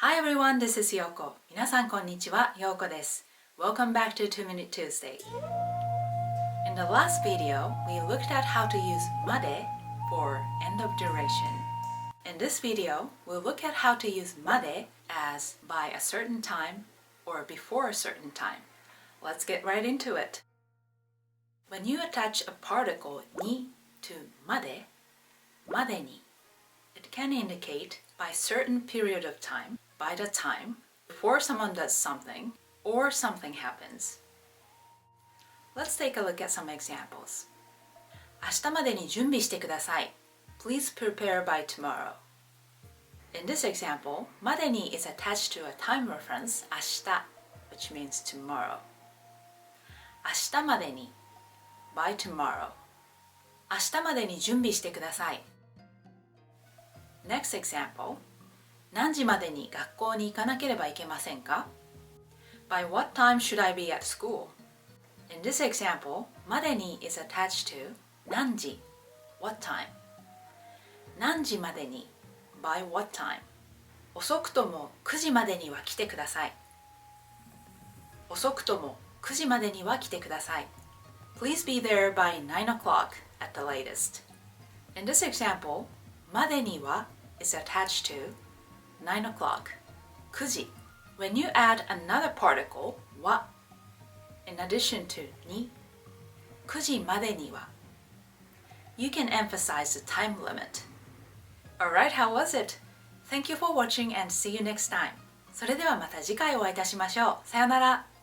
Hi everyone, this is Yoko. 皆さんこんにちは、Yoko です。Welcome back to 2 Minute Tuesday. In the last video, we looked at how to use まで for end of duration. In this video, we'll look at how to use まで as by a certain time or before a certain time. Let's get right into it. When you attach a particle に to までに, it can indicate by certain period of time, by the time, before someone does something or something happens. Let's take a look at some examples. 明日までに準備してください. Please prepare by tomorrow. In this example, までに is attached to a time reference 明日, which means tomorrow. 明日までに by tomorrow. 明日までに準備してください. Next example, 何時までに学校に行かなければいけませんか? By what time should I be at school? In this example, までに is attached to 何時 what time. 何時までに by what time. 遅くとも9時までには来てください. 遅くとも9時までには来てください. Please be there by 9 o'clock at the latest. In this example, までにはis attached to 9 o'clock, 9時. When you add another particle, は in addition to に 9時までには you can emphasize the time limit. Alright, how was it? Thank you for watching and see you next time. それではまた次回お会いいたしましょう。さよなら。